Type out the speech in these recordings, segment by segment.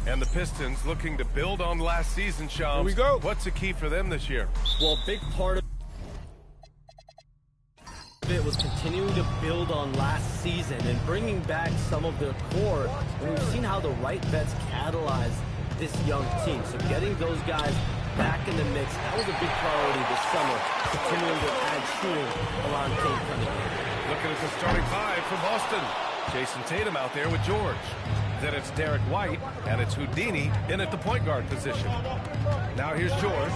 And the Pistons looking to build on last season, Shams. Here we go. What's the key for them this year? Well, a big part of it was continuing to build on last season and bringing back some of their core. And we've seen how the right vets catalyze this young team. So getting those guys back in the mix, that was a big priority this summer, continuing to add shooting around Cade Cunningham. Looking at the starting five for Boston. Jason Tatum out there with George. Then it's Derek White, and it's Houdini in at the point guard position. Now here's George.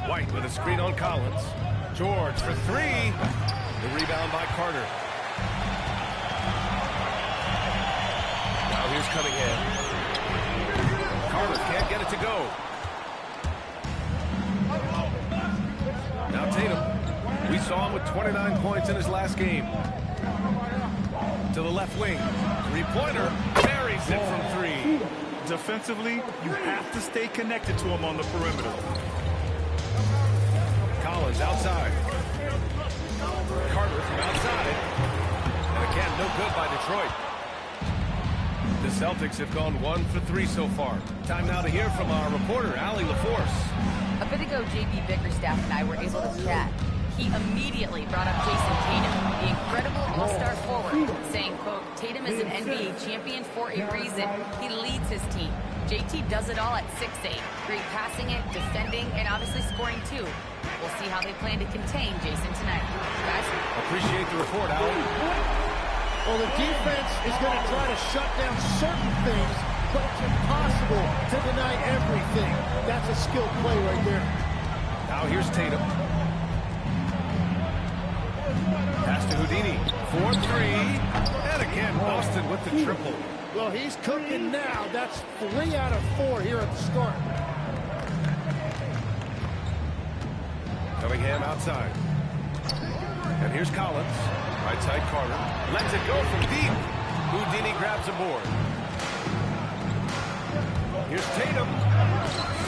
White with a screen on Collins. George for three. The rebound by Carter. Now here's Cunningham. Carter can't get it to go. Now Tatum. We saw him with 29 points in his last game. To the left wing. Three-pointer. Buries it from three. Defensively, you have to stay connected to him on the perimeter. Collins outside. Carter from outside. And again, no good by Detroit. The Celtics have gone 1 for 3 so far. Time now to hear from our reporter, Allie LaForce. A bit ago, J.B. Bickerstaff and I were able to chat. He immediately brought up Jason Tatum, the incredible all-star forward, saying, quote, Tatum is an NBA champion for a reason. He leads his team. JT does it all at 6'8", great passing it, defending, and obviously scoring too. We'll see how they plan to contain Jason tonight. Guys? Appreciate the report, Allie. Well, the defense is going to try to shut down certain things, but it's impossible to deny everything. That's a skilled play right there. Now here's Tatum. Pass to Houdini. 4-3. And again, Boston with the triple. Well, he's cooking now. That's 3 out of 4 here at the start. Cunningham outside. And here's Collins. Right side Carter. Lets it go from deep. Houdini grabs a board. Here's Tatum.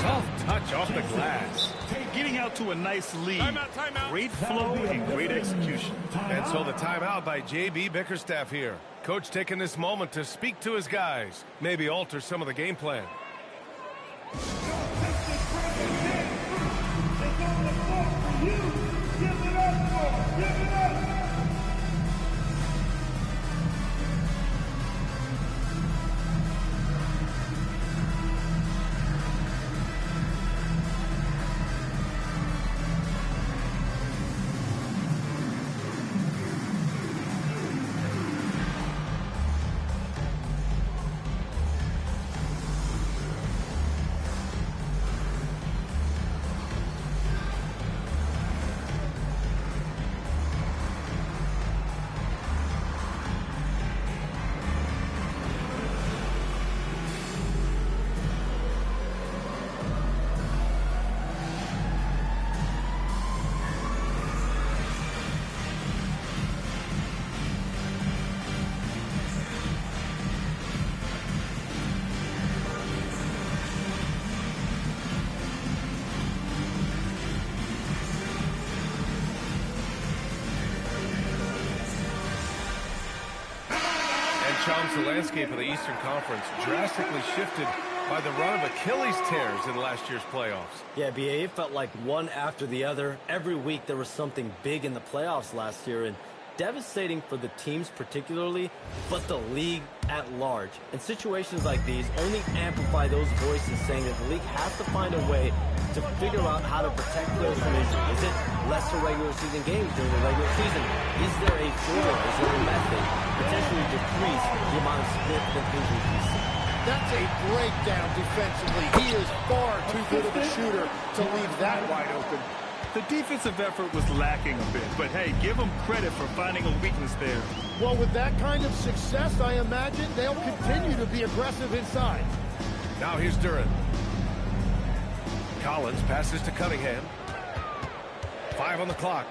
Soft touch off the glass. Getting out to a nice lead. Timeout. Great flow and great execution. And so the timeout by J.B. Bickerstaff here. Coach taking this moment to speak to his guys. Maybe alter some of the game plan. The landscape of the Eastern Conference drastically shifted by the run of Achilles tears in last year's playoffs. Yeah, BA, it felt like one after the other. Every week there was something big in the playoffs last year, and devastating for the teams particularly, but the league at large. And situations like these only amplify those voices saying that the league has to find a way to figure out how to protect players from injury. Is it lesser regular season games during the regular season? Is there a formula? Is there a method potentially decrease the amount of significant injuries we see? That's a breakdown defensively. He is far too good of a shooter to leave that wide open. The defensive effort was lacking a bit, but hey, give them credit for finding a weakness there. Well, with that kind of success, I imagine they'll continue to be aggressive inside. Now here's Duren. Collins passes to Cunningham. 5 on the clock.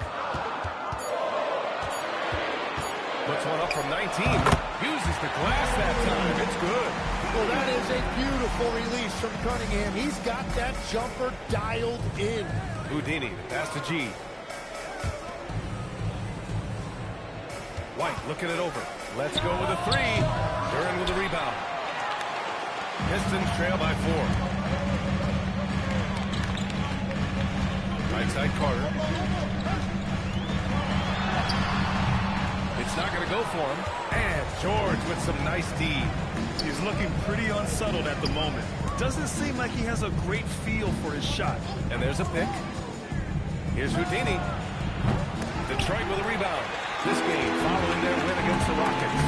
Puts one up from 19. Uses the glass that time. It's good. Well, that is a beautiful release from Cunningham. He's got that jumper dialed in. Houdini, pass to G. White looking it over. Let's go with a three. Duren with the rebound. Pistons trail by 4. Right side Carter. It's not going to go for him. And George with some nice D. He's looking pretty unsettled at the moment. Doesn't seem like he has a great feel for his shot. And there's a pick. Here's Houdini. Detroit with a rebound. This game following their win against the Rockets.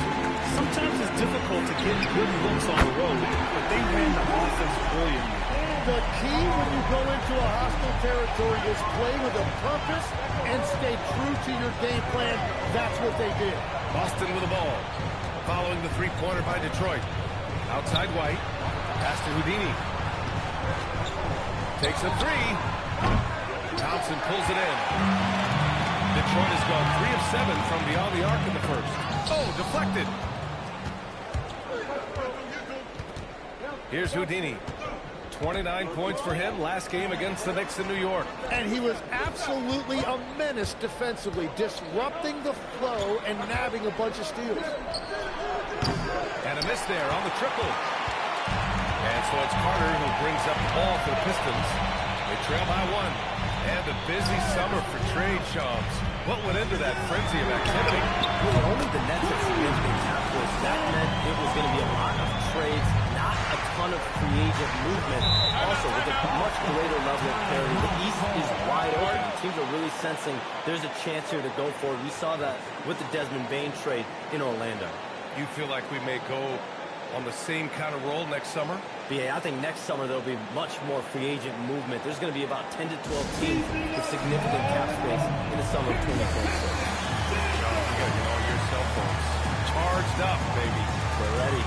Sometimes it's difficult to get good looks on the road, but they ran the offense brilliantly. The key when you go into a hostile territory is play with a purpose and stay true to your game plan. That's what they did. Boston with the ball. Following the three-pointer by Detroit. Outside White. Pass to Houdini. Takes a three. Thompson pulls it in. Detroit has gone 3 of 7 from beyond the arc in the first. Oh, deflected. Here's Houdini. 29 points for him last game against the Knicks in New York. And he was absolutely a menace defensively, disrupting the flow and nabbing a bunch of steals. And a miss there on the triple. And so it's Carter who brings up the ball for the Pistons. They trail by 1. And a busy summer for trade shops. What went into that frenzy of activity? Really, only the Nets had significant cap force. That meant it was going to be a lot of trades, not a ton of free agent movement. Also, with a much greater level of parity, the East is wide open. Teams are really sensing there's a chance here to go forward. We saw that with the Desmond Bane trade in Orlando. You feel like we may go on the same kind of roll next summer? Yeah, I think next summer there'll be much more free agent movement. There's going to be about 10 to 12 teams with significant cap space in the summer of 2026. You got all your cell phones charged up, baby. We're ready.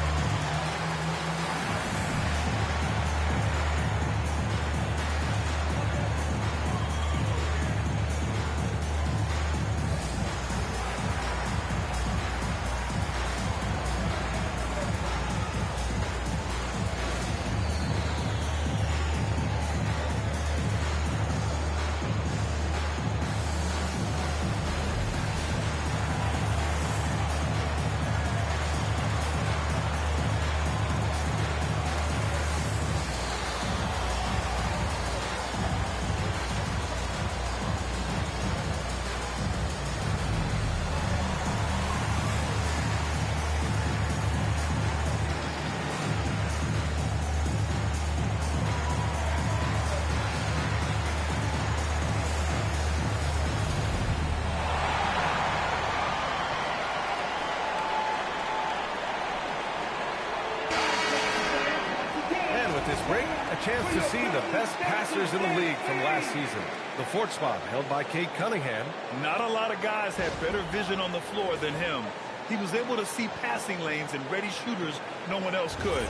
A chance to see the best passers in the league from last season. The fourth spot held by Cade Cunningham. Not a lot of guys had better vision on the floor than him. He was able to see passing lanes and ready shooters no one else could.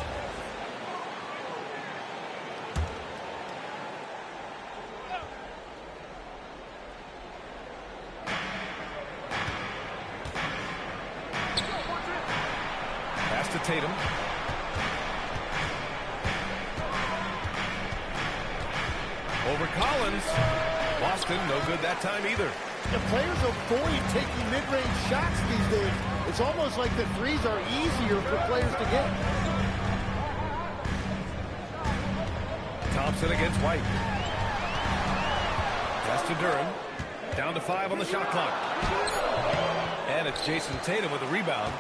Pass to Tatum. Over Collins. Boston, no good that time either. The players avoid taking mid-range shots these days. It's almost like the threes are easier for players to get. Thompson against White. Pass to Durham. Down to 5 on the shot clock. And it's Jason Tatum with a rebound.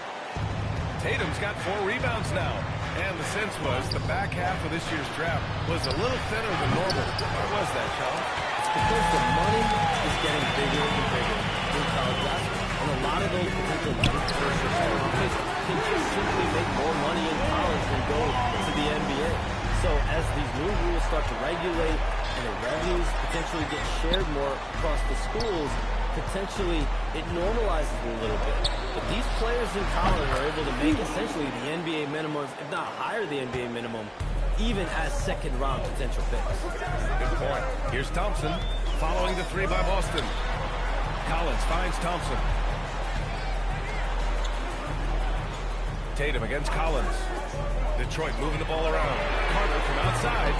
Tatum's got 4 rebounds now. And the sense was the back half of this year's draft was a little thinner than normal. Why was that, Sean? It's because the money is getting bigger and bigger in college basketball. And a lot of those potential first-round can just simply make more money in college than go to the NBA. So as these new rules start to regulate and the revenues potentially get shared more across the schools, potentially it normalizes a little bit. But these players in college are able to make essentially the NBA minimums, if not higher the NBA minimum, even as second-round potential picks. Good point. Here's Thompson following the 3 by Boston. Collins finds Thompson. Tatum against Collins. Detroit moving the ball around. Carter from outside.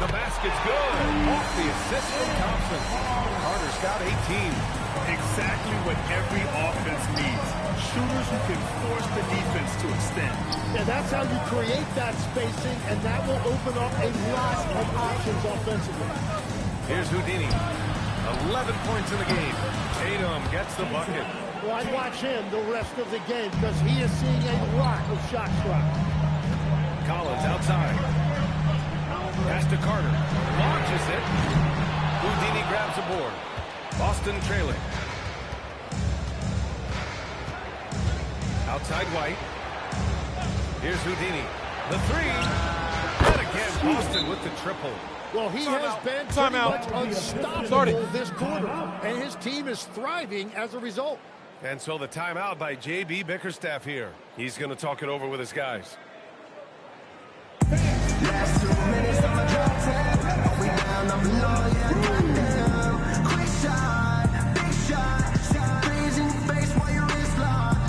The basket's good. Off the assist from Thompson. Carter's got 18. Exactly what every offense needs. Shooters who can force the defense to extend. Yeah, that's how you create that spacing, and that will open up a lot of options offensively. Here's Houdini. 11 points in the game. Tatum gets the bucket. Well, I'd watch him the rest of the game because he is seeing a lot of shot clock. Collins outside. Pass to Carter. Launches it. Houdini grabs a board. Boston trailing. Outside White. Here's Houdini. The three. And again, Boston with the triple. Well, he has been pretty much unstoppable this quarter, and his team is thriving as a result. And so the timeout by J.B. Bickerstaff here. He's going to talk it over with his guys. Last 2 minutes on my drop 10. We down, I'm below, yeah, goddamn. Quick shot, big shot, freeze in your face while your wrist locked.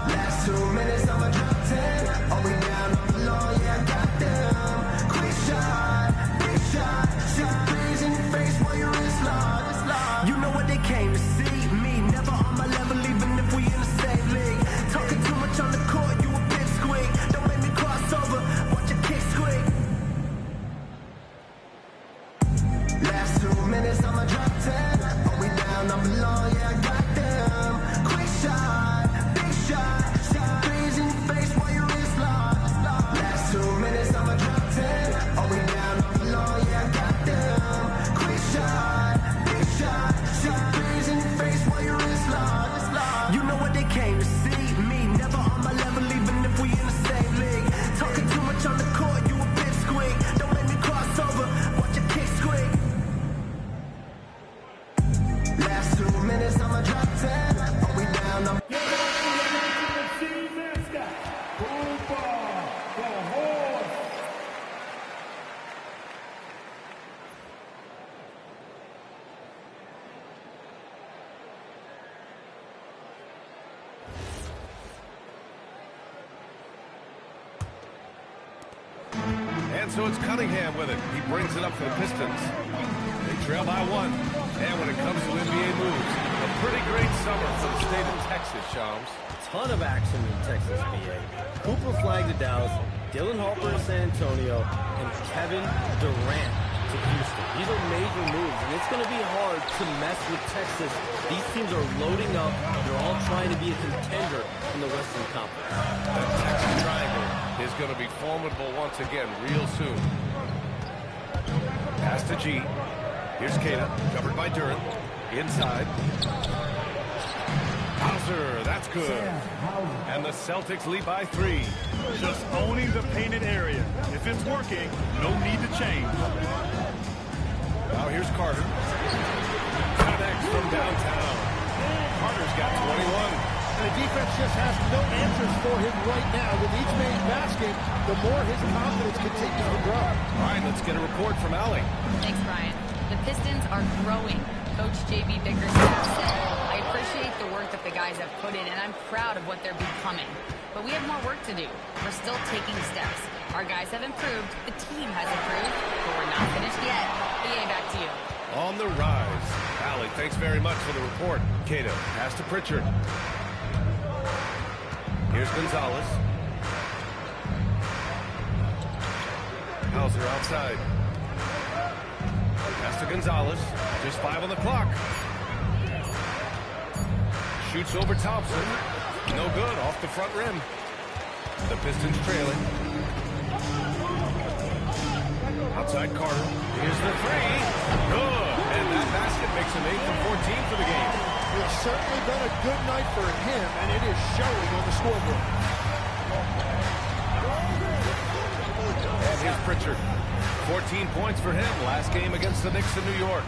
Last 2 minutes on my drop 10. Are we down, I'm below, yeah, goddamn. Quick shot, big shot, freeze in your face while your wrist locked. You know what they came to see. Me, never on my level, even if we in the same league. Talking too much on the court, you a big squeak. Don't make me cross over, watch your kick squeak. Last 2 minutes, I'ma drop 10. Are we down, I'm below, yeah, I got them. Quick shot, big shot, freeze in your face while your wrist locked. Last 2 minutes, I'ma drop 10. Are we down, I'm below, yeah, I got them. Quick shot, big shot, freeze in your face while your wrist locked. You know what they came to see. Me, never on my level, even if we in the same league. Talking too much on the court, you a big squeak. Don't make me cross over, watch your kick squeak. Last 2 minutes, I'ma drop 10. Are we down? I'm And so it's Cunningham with it. He brings it up for the Pistons. They trail by 1. And when it comes to NBA moves, a pretty great summer for the state of Texas, Shams. Ton of action in Texas, BA. Cooper Flag to Dallas, Dylan Harper to San Antonio, and Kevin Durant to Houston. These are major moves, and it's going to be hard to mess with Texas. These teams are loading up. They're all trying to be a contender in the Western Conference. That Texas triangle is going to be formidable once again real soon. Pass to G. Here's Kata, covered by Durant. Inside. Hauser, that's good. And the Celtics lead by 3. Just owning the painted area. If it's working, no need to change. Now here's Carter. Connects from downtown. Carter's got 21. And the defense just has no answers for him right now. With each made basket, the more his confidence continues to grow. All right, let's get a report from Allie. Thanks, Brian. The Pistons are growing. Coach J.B. Bickerstaff said, I appreciate the work that the guys have put in, and I'm proud of what they're becoming. But we have more work to do. We're still taking steps. Our guys have improved. The team has improved. But we're not finished yet. BA, back to you. On the rise. Allie, thanks very much for the report. Cato, pass to Pritchard. Here's Gonzalez. Hauser outside. Pass to Gonzalez. Just 5 on the clock. Shoots over Thompson. No good. Off the front rim. The Pistons trailing. Outside Carter. Here's the 3. Good. And that basket makes him 8 for 14 for the game. It's certainly been a good night for him, and it is showing on the scoreboard. And here's Pritchard. 14 points for him last game against the Knicks in New York.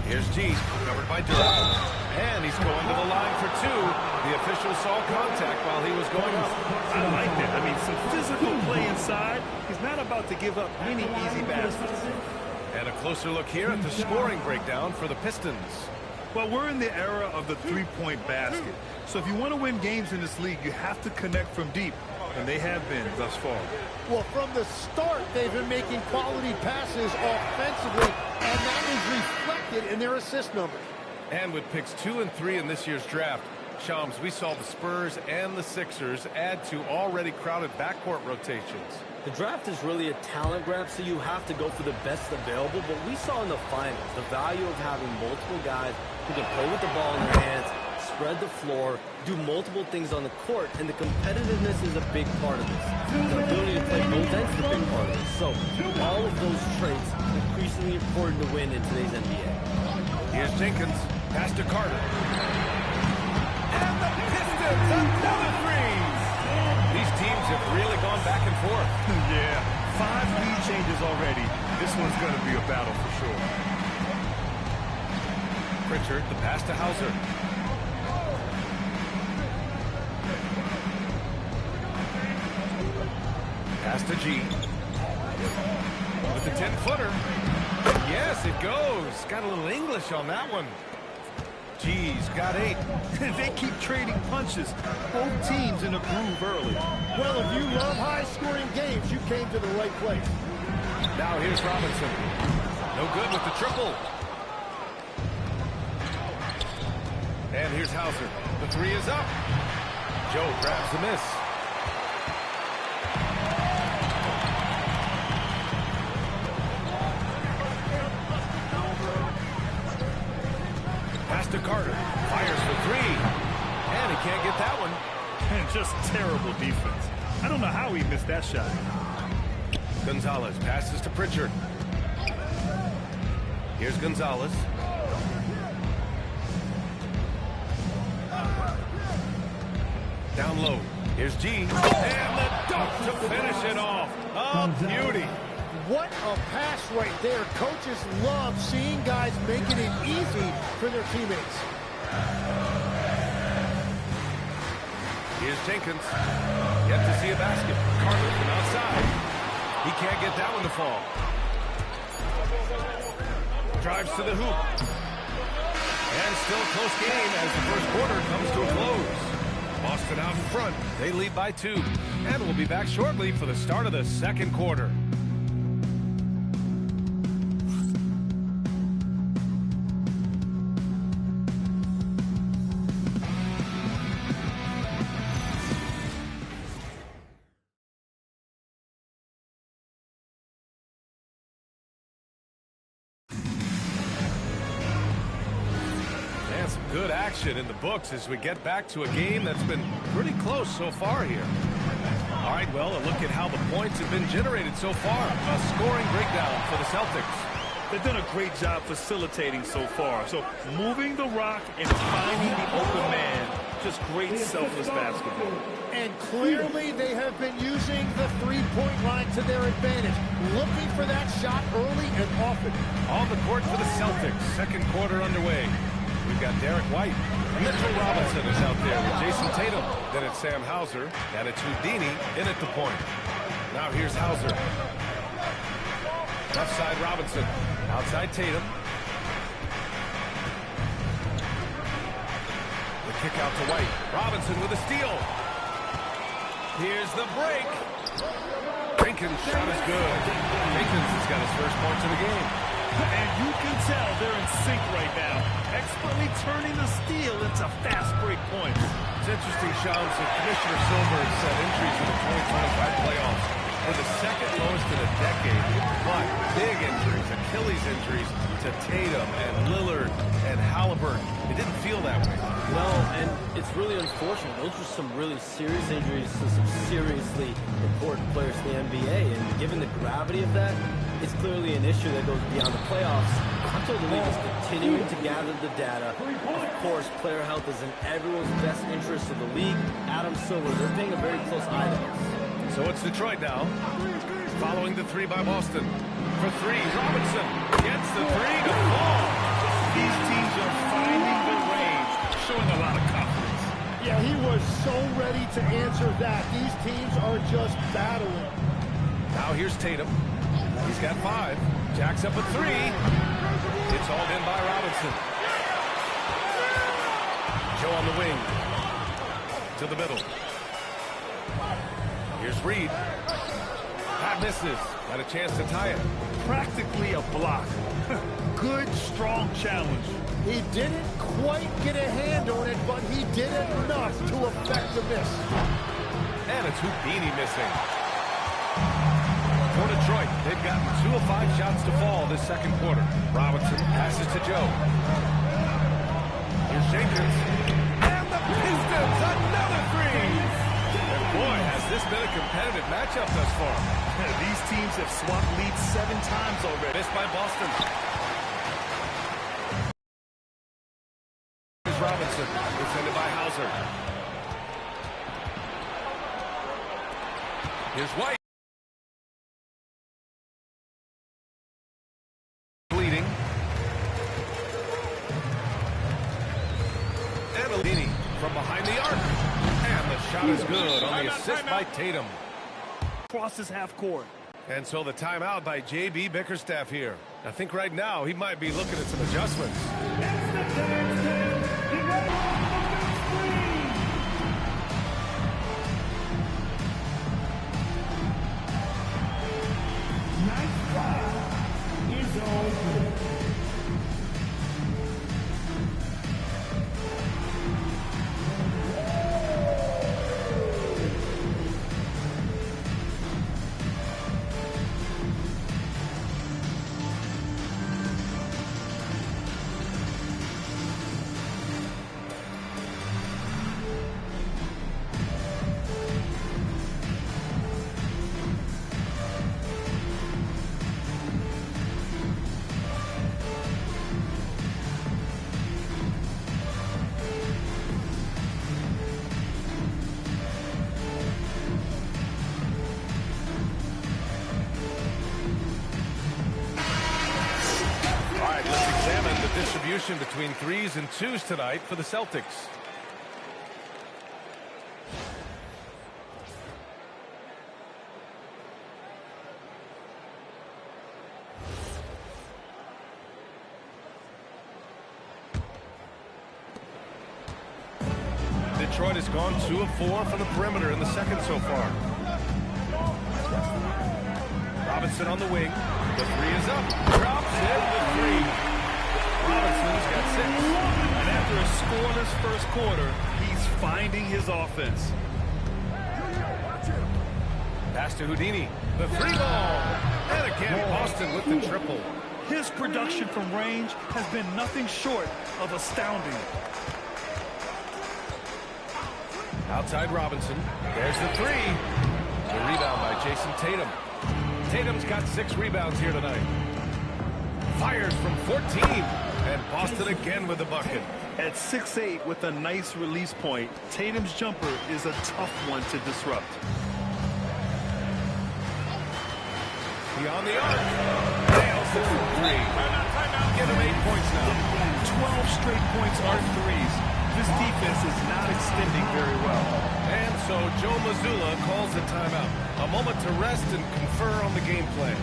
Here's G, covered by Durant. And he's going to the line for 2. The official saw contact while he was going. I like that. I mean, some physical play inside. He's not about to give up any easy baskets. And a closer look here at the scoring breakdown for the Pistons. Well, we're in the era of the three-point basket. So if you want to win games in this league, you have to connect from deep. and they have been thus far. Well, from the start, they've been making quality passes offensively, and that is reflected in their assist numbers. And with picks 2 and 3 in this year's draft, Shams, we saw the Spurs and the Sixers add to already crowded backcourt rotations. The draft is really a talent grab, so you have to go for the best available. But we saw in the finals the value of having multiple guys who can play with the ball in their hands, spread the floor, do multiple things on the court, and the competitiveness is a big part of this. The ability to play both ends is a big part of this. So all of those traits increasingly important to win in today's NBA. Here's Jenkins, pass to Carter. And the Pistons another three. These teams have really gone back and forth. Yeah, 5 lead changes already. This one's going to be a battle for sure. Pritchard, the pass to Hauser. Pass to G. With the 10-footer. Yes, it goes. Got a little English on that one. G's got 8. They keep trading punches. Both teams in a groove early. Well, if you love high-scoring games, you came to the right place. Now here's Robinson. No good with the triple. And here's Hauser. The 3 is up. Joe grabs the miss. Pass to Carter. Fires for 3. And he can't get that one. And just terrible defense. I don't know how he missed that shot. Gonzalez passes to Pritchard. Here's Gonzalez. Down low. Here's G. And the dunk to finish it off. Oh, beauty. What a pass right there. Coaches love seeing guys making it easy for their teammates. Here's Jenkins. Yet to see a basket. Carter from outside. He can't get that one to fall. Drives to the hoop. And still a close game as the first quarter comes to a close. Boston out in front. They lead by 2. And we'll be back shortly for the start of the second quarter. Good action in the books as we get back to a game that's been pretty close so far here. All right, well, a look at how the points have been generated so far. A scoring breakdown for the Celtics. They've done a great job facilitating so far. So moving the rock and finding the open man. Just great selfless basketball. And clearly they have been using the three-point line to their advantage. Looking for that shot early and often. On the court for the Celtics. Second quarter underway. We've got Derek White. Mitchell Robinson is out there with Jason Tatum. Then it's Sam Hauser. And it's Houdini in at the point. Now here's Hauser. Left side Robinson. Outside Tatum. The kick out to White. Robinson with a steal. Here's the break. Jenkins' shot is good. Jenkins has got his first points of the game. And you can tell they're in sync right now. Expertly turning the steal into fast break points. It's interesting, Shams, that Commissioner Silver said injuries in the 2025 playoffs were the second lowest in a decade. But big injuries, Achilles injuries to Tatum and Lillard and Halliburton. It didn't feel that way. No, and it's really unfortunate. Those are some really serious injuries to some seriously important players in the NBA. And given the gravity of that, it's clearly an issue that goes beyond the playoffs. I'm told the league is continuing to gather the data. Of course, player health is in everyone's best interest of the league. Adam Silver, they're paying a very close eye to this. So it's Detroit now, following the 3 by Boston. For 3, Robinson gets the 3 to fall. These teams are finding the range, showing a lot of confidence. Yeah, he was so ready to answer that. These teams are just battling. Now here's Tatum. He's got 5. Jacks up a 3. It's hauled in by Robinson. Joe on the wing. To the middle. Here's Reed. That misses. Got a chance to tie it. Practically a block. Good, strong challenge. He didn't quite get a hand on it, but he did enough to affect the miss. And it's Houdini missing. For Detroit, they've gotten 2 of 5 shots to fall this second quarter. Robinson passes to Joe. Here's Jenkins. And the Pistons, another three! And boy, has this been a competitive matchup thus far. These teams have swapped leads 7 times already. Missed by Boston. Here's Robinson, defended by Hauser. Here's White. Bleeding. And Houdini from behind the arc. And the shot is good on the assist by Tatum. Crosses half court. And so the timeout by J.B. Bickerstaff here. I think right now he might be looking at some adjustments. Distribution between 3s and 2s tonight for the Celtics. Detroit has gone 2 of 4 from the perimeter in the second so far. Robinson on the wing. The 3 is up. Drops in the 3. Robinson's got 6. And after a scoreless first quarter, he's finding his offense. Pass to Houdini. The 3 ball. And again, Boston with the triple. His production from range has been nothing short of astounding. Outside Robinson. There's the 3. The rebound by Jason Tatum. Tatum's got 6 rebounds here tonight. Fires from 14. And Boston again with the bucket. At 6'8" with a nice release point, Tatum's jumper is a tough one to disrupt. Beyond the arc. Nails it from 3. Get him 8 points now. 12 straight points are 3s. This defense is not extending very well. And so Joe Mazzulla calls a timeout. A moment to rest and confer on the game plan.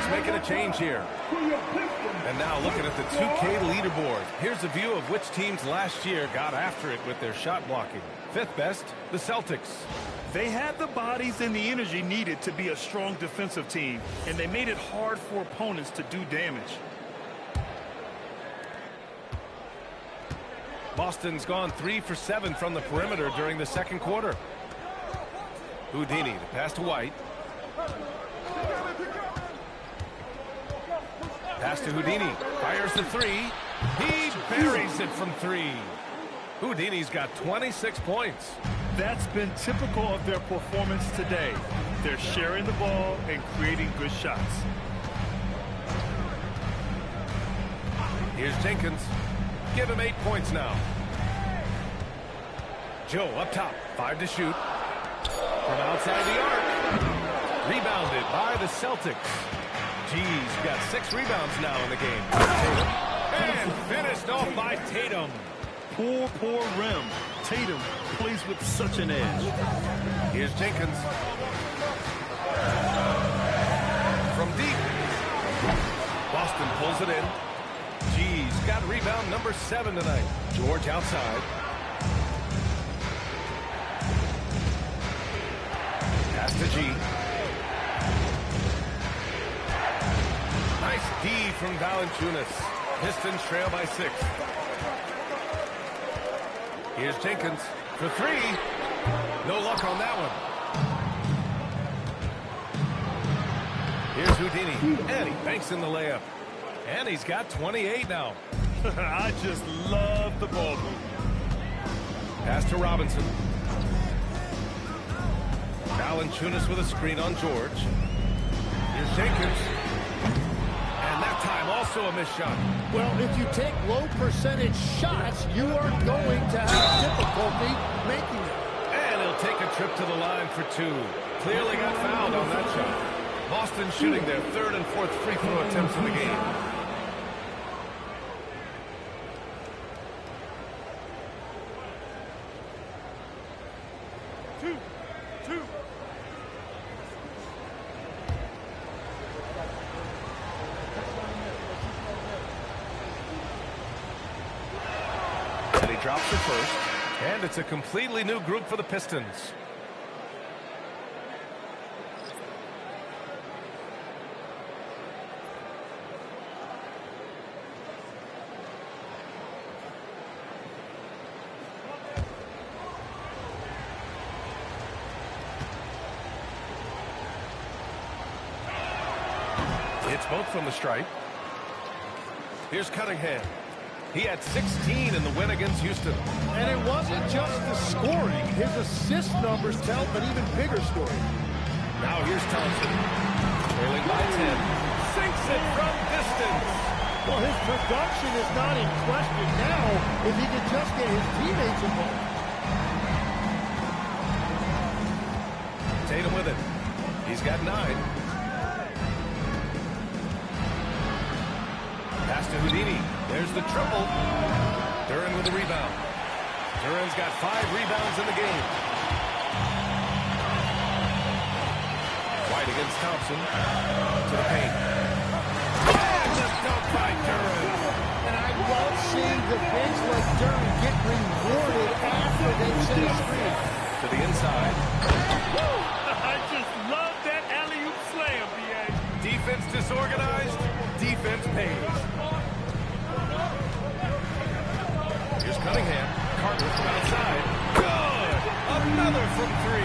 Making a change here. And now looking at the 2K leaderboard. Here's a view of which teams last year got after it with their shot blocking. Fifth best, the Celtics. They had the bodies and the energy needed to be a strong defensive team, and they made it hard for opponents to do damage. Boston's gone 3 for 7 from the perimeter during the second quarter. Houdini to pass to White. Pass to Houdini. Fires the three. He buries it from 3. Houdini's got 26 points. That's been typical of their performance today. They're sharing the ball and creating good shots. Here's Jenkins. Give him 8 points now. Joe up top. 5 to shoot. From outside the arc. Rebounded by the Celtics. G's got 6 rebounds now in the game. Tatum. And finished off by Tatum. Poor rim. Tatum plays with such an edge. Here's Jenkins. From deep. Boston pulls it in. G's got rebound number 7 tonight. George outside. Pass to G. Nice D from Valanciunas. Pistons trail by 6. Here's Jenkins for 3. No luck on that one. Here's Houdini. And he banks in the layup. And he's got 28 now. I just love the ball move. Pass to Robinson. Valanciunas with a screen on George. Here's Jenkins. And that time also a missed shot. Well, if you take low percentage shots, you are going to have difficulty making them. And he'll take a trip to the line for 2. Clearly got fouled on that shot. Boston shooting their 3rd and 4th free throw attempts in the game. And he drops the first. And it's a completely new group for the Pistons. It's both from the stripe. Here's Cunningham. He had 16 in the win against Houston. And it wasn't just the scoring. His assist numbers tell an even bigger story. Now here's Thompson. Trailing by 10. Sinks it from distance. Well, his production is not in question now if he can just get his teammates involved. Tatum with it. He's got 9. Pass to Houdini. There's the triple. Duren with the rebound. Duren's got 5 rebounds in the game. White against Thompson. To the paint. And the dunk by Duren. And I love seeing the bench like Duren get rewarded after they set a screen. To the inside. I just love that alley-oop slam, B.A. Defense disorganized. Defense pays. Here's Cunningham. Carter from outside. Good! Another from 3.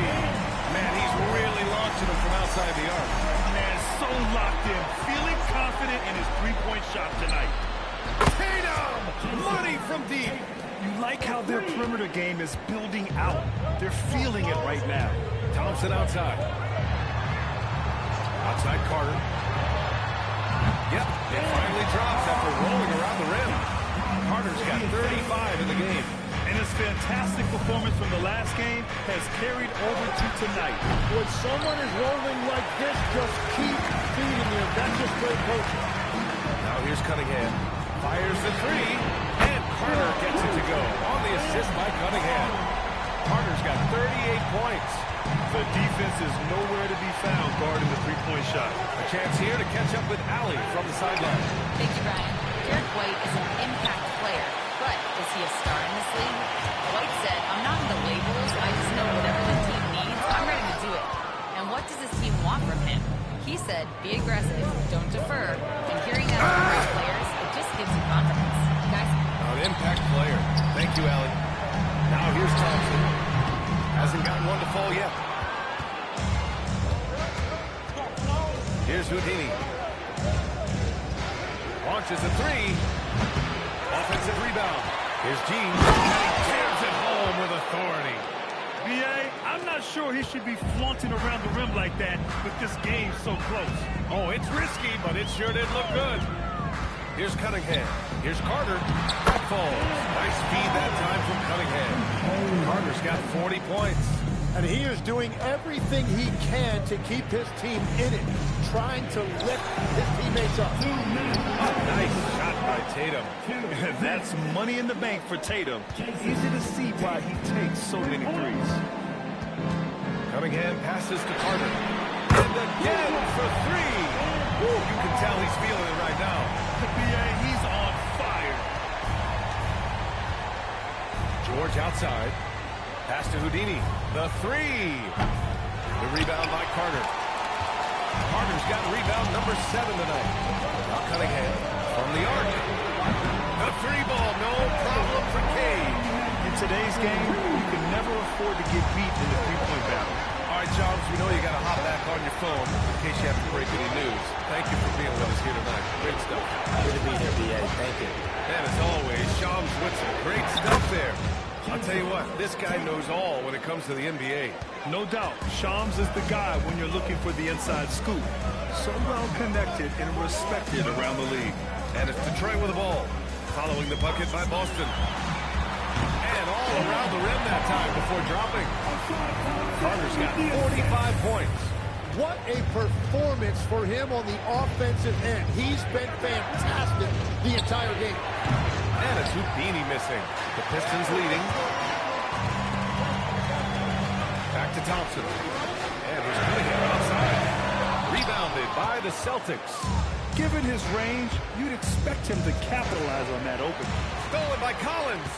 Man, he's really launching them from outside the arc. Man, so locked in. Feeling confident in his three-point shot tonight. Tatum! Money from deep. You like how their perimeter game is building out. They're feeling it right now. Thompson outside. Outside Carter. Yep, it finally drops after rolling around the rim. Carter's got 35 in the game. And his fantastic performance from the last game has carried over to tonight. When someone is rolling like this, just keep feeding him. That's just great coaching. Now here's Cunningham. Fires the 3. And Carter gets it to go. On the assist by Cunningham. Carter's got 38 points. The defense is nowhere to be found guarding the three-point shot. A chance here to catch up with Allie from the sideline. Thank you, Brian. Derek White is an impact player, but But is he a star in this league? White said, I'm not into labels. I just know whatever the team needs, I'm ready to do it. And what does his team want from him? He said, be aggressive, don't defer. And hearing that from great players, it just gives you confidence. Guys? An impact player. Thank you, Allie. Now here's Thompson. Hasn't gotten one to fall yet. Here's Houdini. Launches a three. Offensive rebound. Here's Gene. And he jams it home with authority. B.A., I'm not sure he should be flaunting around the rim like that with this game so close. Oh, it's risky, but it sure did look good. Here's Cunningham. Here's Carter. That falls. Nice feed that time from Cunningham. Carter's got 40 points. And he is doing everything he can to keep his team in it, trying to lift his teammates up. Nice shot by Tatum. That's money in the bank for Tatum. Easy to see why he takes so many threes. Cunningham passes to Carter. And again for three. Woo, you can tell he's feeling it right now. The B.A., he's on fire. George outside. Pass to Houdini. The three. The rebound by Carter. Carter's got rebound number 7 tonight. Now Cunningham from the arc. The three ball, no problem for Cade. In today's game, you can never afford to get beat in the three-point battle. All right, Jobs, we know you got to hop back on your phone in case you have to break any news. Thank you for being with us here tonight. Great stuff. Good to be here, B.A. Thank you. And as always, Shams with some great stuff there. I'll tell you what, this guy knows all when it comes to the NBA. No doubt, Shams is the guy when you're looking for the inside scoop. So well connected and respected around the league. And it's Detroit with the ball. Following the bucket by Boston. And all around the rim that time before dropping. Carter's got 45 points. What a performance for him on the offensive end. He's been fantastic the entire game. And it's Houdini missing. The Pistons leading. Back to Thompson. And here's Cunningham outside. Rebounded by the Celtics. Given his range, you'd expect him to capitalize on that opening. Stolen by Collins.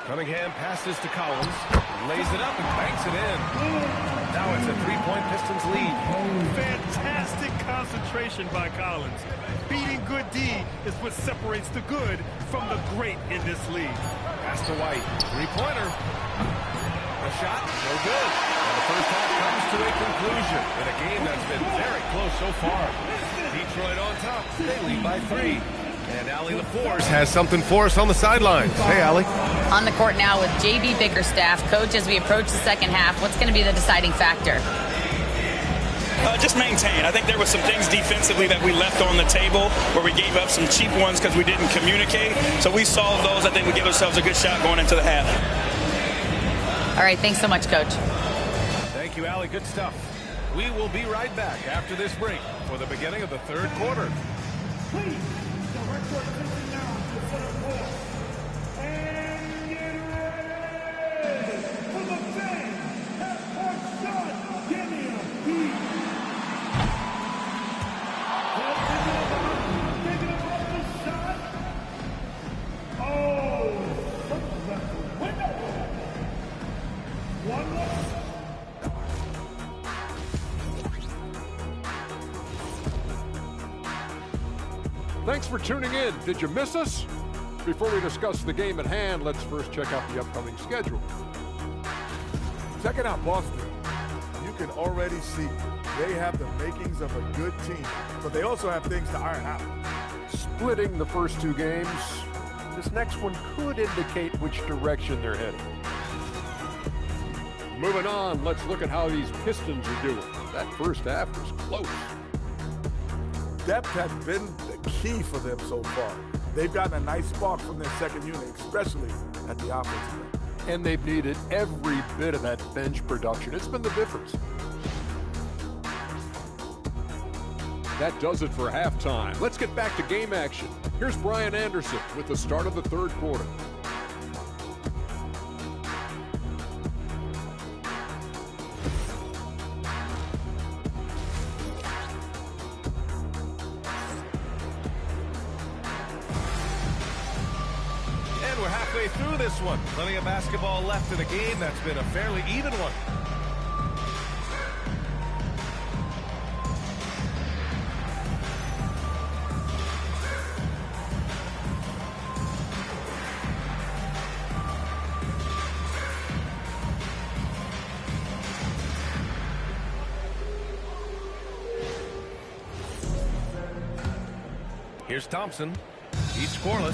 Cunningham passes to Collins. Lays it up and banks it in. Now it's a three-point Pistons lead. Fantastic concentration by Collins. Beating good D is what separates the good from the great in this league. Pass to White. Three-pointer. A shot, no good. And the first half comes to a conclusion in a game that's been very close so far. Detroit on top. They lead by 3. And Allie LaForce has something for us on the sidelines. Hey, Allie. On the court now with J.B. Bickerstaff. Coach, as we approach the second half, what's going to be the deciding factor? Just maintain. I think there were some things defensively that we left on the table where we gave up some cheap ones because we didn't communicate. So we solved those. I think we give ourselves a good shot going into the half. All right, thanks so much, Coach. Thank you, Allie. Good stuff. We will be right back after this break for the beginning of the third quarter. Please, direct your attention now to center court. And get ready for the fans. Half-court shot. Give me a beat. Taking about the shot. Oh, something left the window. One more. Thanks for tuning in. Did you miss us? Before we discuss the game at hand, let's first check out the upcoming schedule. Check it out, Boston. You can already see they have the makings of a good team, but they also have things to iron out. Splitting the first 2 games, this next one could indicate which direction they're heading. Moving on, let's look at how these Pistons are doing. That first half was close. Depth has been the key for them so far. They've gotten a nice spark from their second unit, especially at the offensive end. And they've needed every bit of that bench production. It's been the difference. That does it for halftime. Let's get back to game action. Here's Brian Anderson with the start of the third quarter. we're halfway through this one. Plenty of basketball left in a game that's been a fairly even one. Here's Thompson. He's scoreless.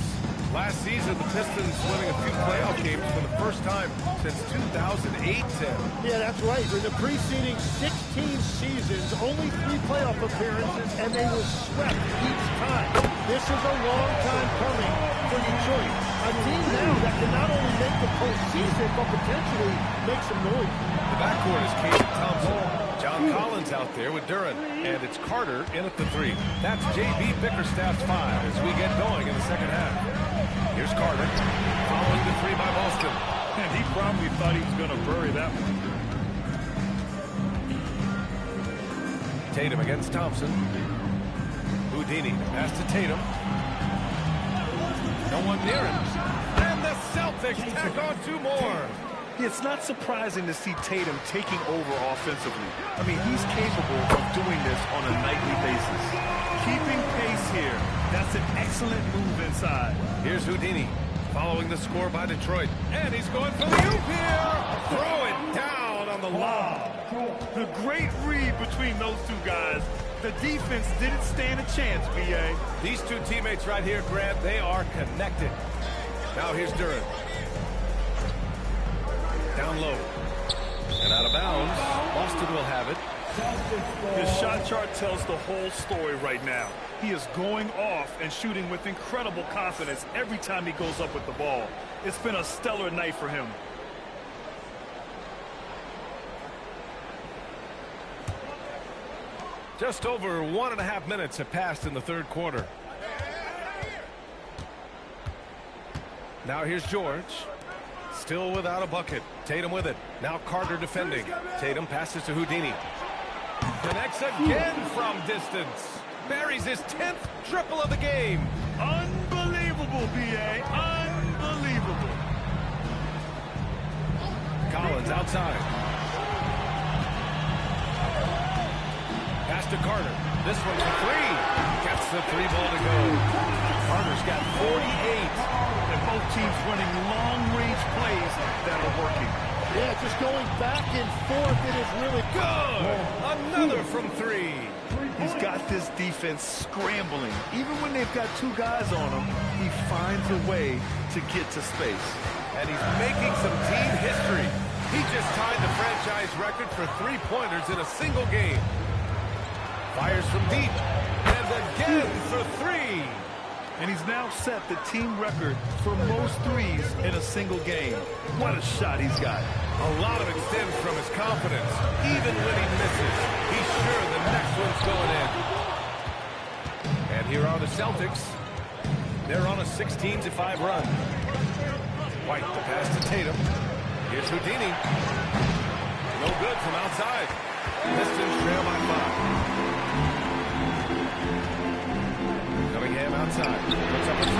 Last season, the Pistons winning a few playoff games for the first time since 2008, Tim. Yeah, that's right. In the preceding 16 seasons, only 3 playoff appearances, and they were swept each time. This is a long time coming for Detroit. A team now that can not only make the postseason, but potentially make some noise. The backcourt is Casey Thompson. John Collins out there with Duren. And it's Carter in at the 3. That's J.B. Bickerstaff's 5 as we get going in the second half. Here's Carter, following the 3 by Boston. And he probably thought he was going to bury that one. Tatum against Thompson. Houdini, pass to Tatum. No one near him. And the Celtics tack on 2 more. It's not surprising to see Tatum taking over offensively. I mean, he's capable of doing this on a nightly basis. Keeping pace here. That's an excellent move inside. Here's Houdini, following the score by Detroit. And he's going for the oop here. Throw it down on the lob. The great read between those 2 guys. The defense didn't stand a chance, B.A. These 2 teammates right here, Grant, they are connected. Now here's Duren. Down low. And out of bounds. Boston will have it. His shot chart tells the whole story right now. He is going off and shooting with incredible confidence every time he goes up with the ball. It's been a stellar night for him. Just over 1.5 minutes have passed in the third quarter. Now here's George. Still without a bucket. Tatum with it. Now Carter defending. Tatum passes to Houdini. Connects again from distance. Buries his 10th triple of the game. Unbelievable, B.A. Unbelievable. Collins outside. Pass to Carter. This one for 3. Gets the 3 ball to go. Carter's got 48. And both teams running long-range plays that are working. Yeah, just going back and forth. It is really good. Another from 3. He's got this defense scrambling. Even when they've got 2 guys on him, he finds a way to get to space. And he's making some team history. He just tied the franchise record for 3-pointers in a single game. Fires from deep. And again for 3. And he's now set the team record for most 3s in a single game. What a shot he's got. A lot of it stems from his confidence. Even when he misses, he's sure the next one's going in. And here are the Celtics. They're on a 16-5 run. White the pass to Tatum. Here's Houdini. No good from outside. Pistons trail by 5. Cunningham outside. Puts up a 3.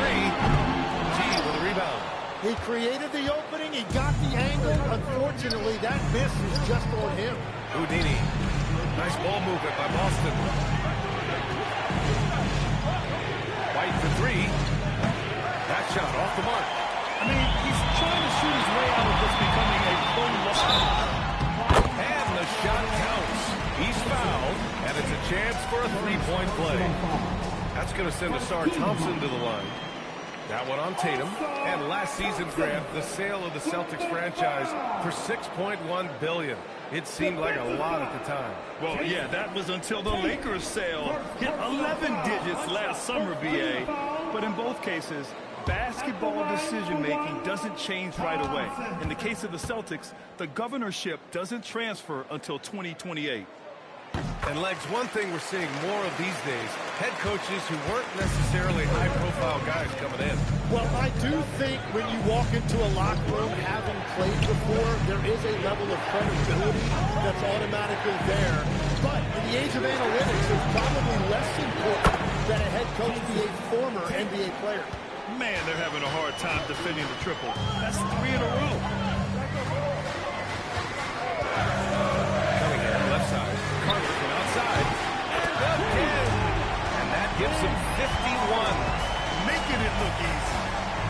G with a rebound. He created the opening. He got the angle. Unfortunately, that miss is just on him. Houdini. Nice ball movement by Boston. White for 3. That shot off the mark. I mean, he's trying to shoot his way out of this becoming a prolonged. And the shot counts. He's fouled, and it's a chance for a 3-point play. That's going to send Ausar Thompson to the line. That one on Tatum. And last season, Grant, the sale of the Celtics franchise for $6.1 billion. It seemed like a lot at the time. Well, yeah, that was until the Lakers sale hit 11 digits last summer, B.A. But in both cases, basketball decision-making doesn't change right away. In the case of the Celtics, the governorship doesn't transfer until 2028. And, Legs, one thing we're seeing more of these days, head coaches who weren't necessarily high-profile guys coming in. Well, I do think when you walk into a locker room having played before, there is a level of credibility that's automatically there. But in the age of analytics, it's probably less important that a head coach be a former NBA player. Man, they're having a hard time defending the triple. That's 3 in a row. Cunningham, left side. Carter from outside. And again. And that gives him 51. Making it look easy.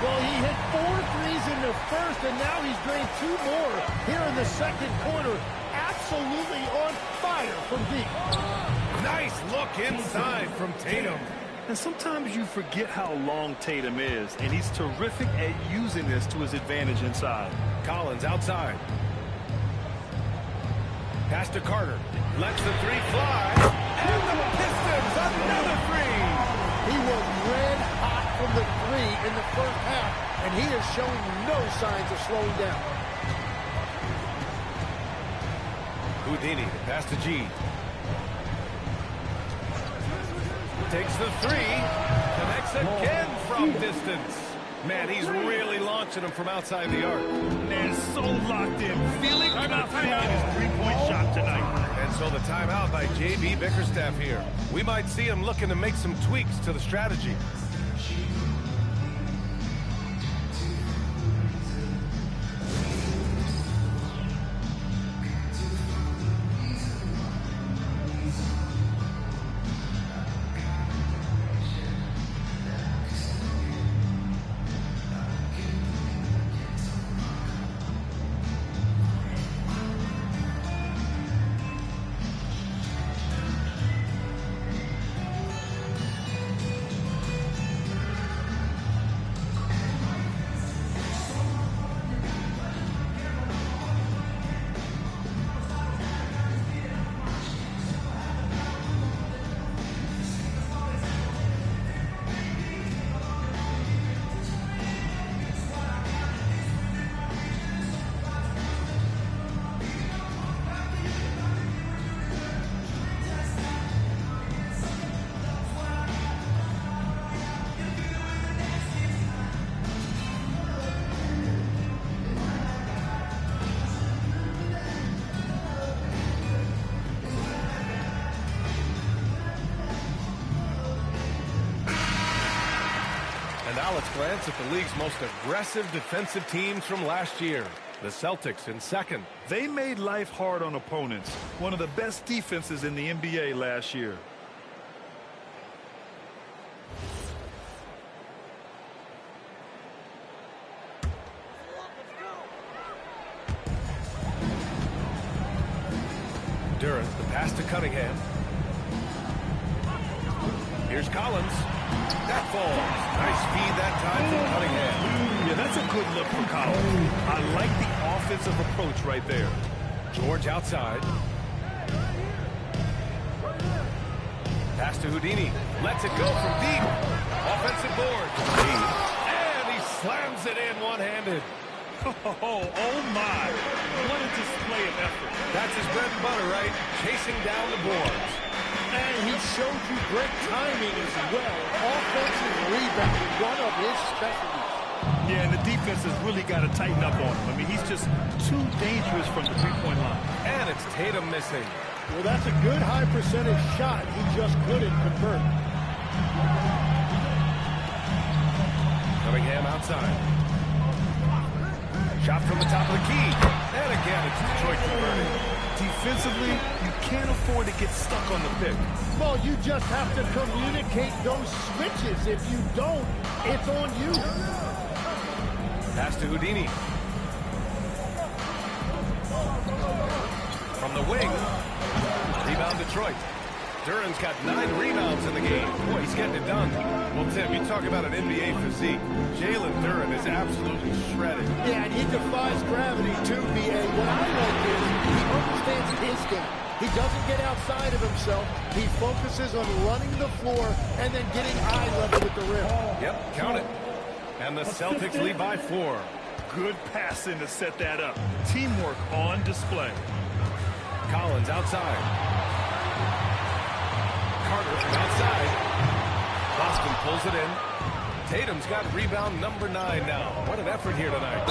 Well, he hit 4 threes in the first, and now he's drained 2 more here in the second quarter. Absolutely on fire from deep. Nice look inside from Tatum. And sometimes you forget how long Tatum is, and he's terrific at using this to his advantage inside. Collins outside. Pass to Carter. Lets the 3 fly. And the Pistons, another 3. He was red hot from the 3 in the first half, and he is showing no signs of slowing down. Houdini, pass to G. Takes the 3. Connects again from distance. Man, he's really launching him from outside the arc. And so locked in, feeling confident in his three-point shot tonight. And so the timeout by J.B. Bickerstaff here. We might see him looking to make some tweaks to the strategy. Now let's glance at the league's most aggressive defensive teams from last year. The Celtics in second. They made life hard on opponents. One of the best defenses in the NBA last year. Durant, the pass to Cunningham. Here's Collins. That falls. Nice speed that time from Cunningham. Yeah, that's a good look for Collins. I like the offensive approach right there. George outside. Pass to Houdini. Lets it go from deep. Offensive board. And he slams it in one-handed. Oh my. What a display of effort. That's his bread and butter, right? Chasing down the boards. And he showed you great timing as well. Offensive rebounding, one of his specialties. Yeah, and the defense has really got to tighten up on him. I mean, he's just too dangerous from the three-point line. And it's Tatum missing. Well, that's a good high percentage shot. He just couldn't convert. Cunningham outside. Shot from the top of the key. And again, it's Detroit converting. Defensively, you can't afford to get stuck on the pick. Well, you just have to communicate those switches. If you don't, it's on you. Pass to Houdini. From the wing. Rebound Detroit. Duran's got 9 rebounds in the game. Boy, he's getting it done. Well, Tim, you talk about an NBA physique. Jalen Duran is absolutely shredded. Yeah, and he defies gravity too, B.A. What I like is he understands his game. He doesn't get outside of himself. He focuses on running the floor and then getting eye level with the rim. Yep, count it. And the Celtics lead by 4. Good passing to set that up. Teamwork on display. Collins outside. Carter from outside. Boston pulls it in. Tatum's got rebound number 9 now. What an effort here tonight.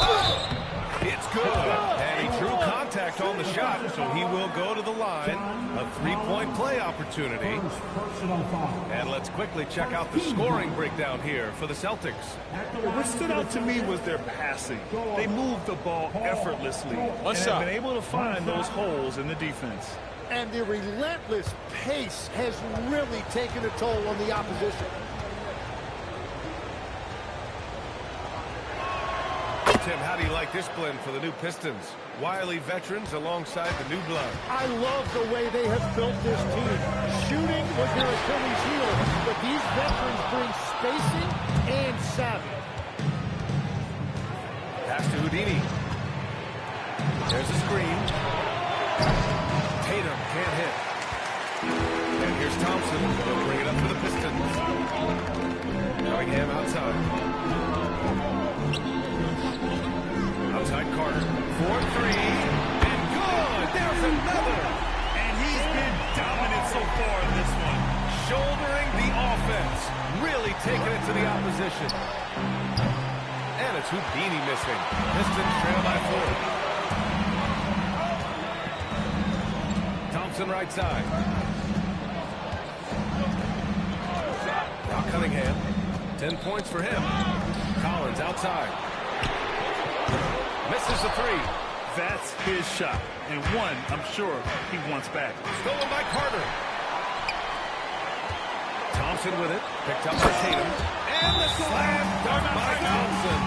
It's good. And he drew contact. contact on the shot, so he will go to the line. A three-point play opportunity. And let's quickly check out the scoring breakdown here for the Celtics. What stood out to me was their passing. They moved the ball effortlessly and have been able to find those holes in the defense. And the relentless pace has really taken a toll on the opposition. Tim, how do you like this blend for the new Pistons? Wily veterans alongside the new blood. I love the way they have built this team. Shooting was their Achilles heel, but these veterans bring spacing and savvy. Pass to Houdini. There's a screen. Tatum can't hit. And here's Thompson. He'll bring it up for the Pistons. Cunningham outside. Outside Carter. 4-3. And good! There's another! And he's been dominant so far in this one. Shouldering the offense. Really taking it to the opposition. And it's Houdini missing. Pistons trail by 4. Thompson right side. Now Cunningham. 10 points for him. Collins outside. Misses the three. That's his shot. And one, I'm sure, he wants back. Stolen by Carter. Thompson with it. Picked up by Tatum. And the slam dunk by Thompson.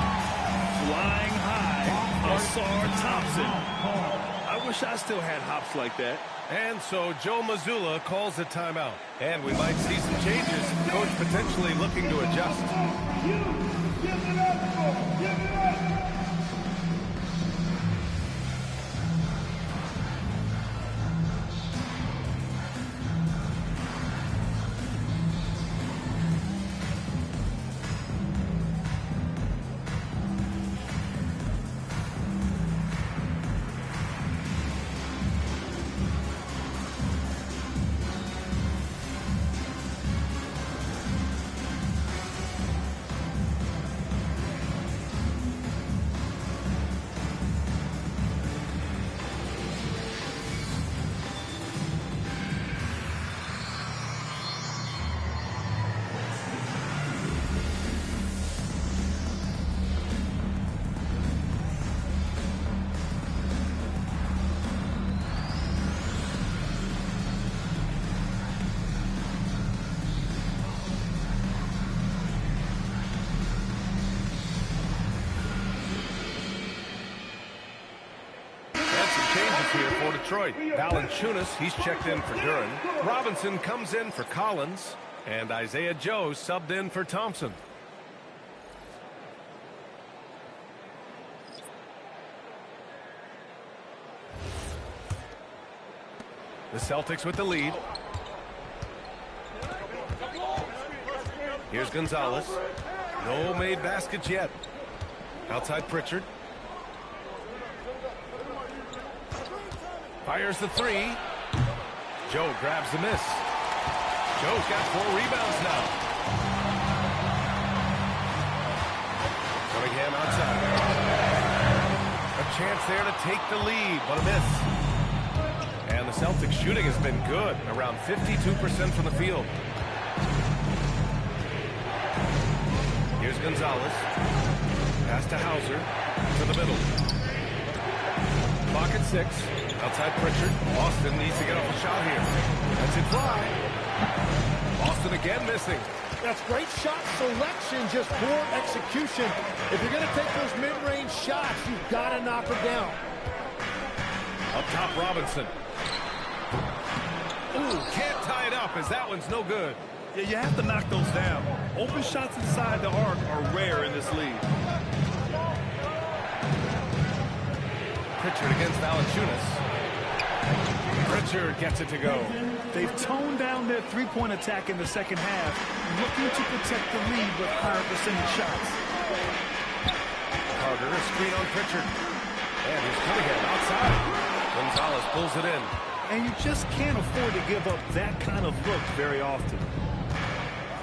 Flying high, Ausar Thompson. I wish I still had hops like that. And so Joe Mazzulla calls a timeout. And we might see some changes. Coach potentially looking to adjust. Give it up, give it up. Here for Detroit. Valanciunas, he's checked in for Duren. Robinson comes in for Collins. And Isaiah Joe subbed in for Thompson. The Celtics with the lead. Here's Gonzalez. No made baskets yet. Outside Pritchard. Fires the three. Joe grabs the miss. Joe's got 4 rebounds now. Cunningham outside. A chance there to take the lead, but a miss. And the Celtics shooting has been good, around 52% from the field. Here's Gonzalez. Pass to Hauser. To the middle. Clock at 6. Outside Pritchard. Boston needs to get off a shot here. That's it fly. Boston again missing. That's great shot selection, just poor execution. If you're going to take those mid-range shots, you've got to knock them down. Up top, Robinson. Ooh, can't tie it up as that one's no good. Yeah, you have to knock those down. Open shots inside the arc are rare in this league. Pritchard against Valanciunas. Pritchard gets it to go. They've toned down their three-point attack in the second half, looking to protect the lead with higher percentage shots. Carter, a screen on Pritchard. And he's Cunningham outside. Gonzalez pulls it in. And you just can't afford to give up that kind of look very often.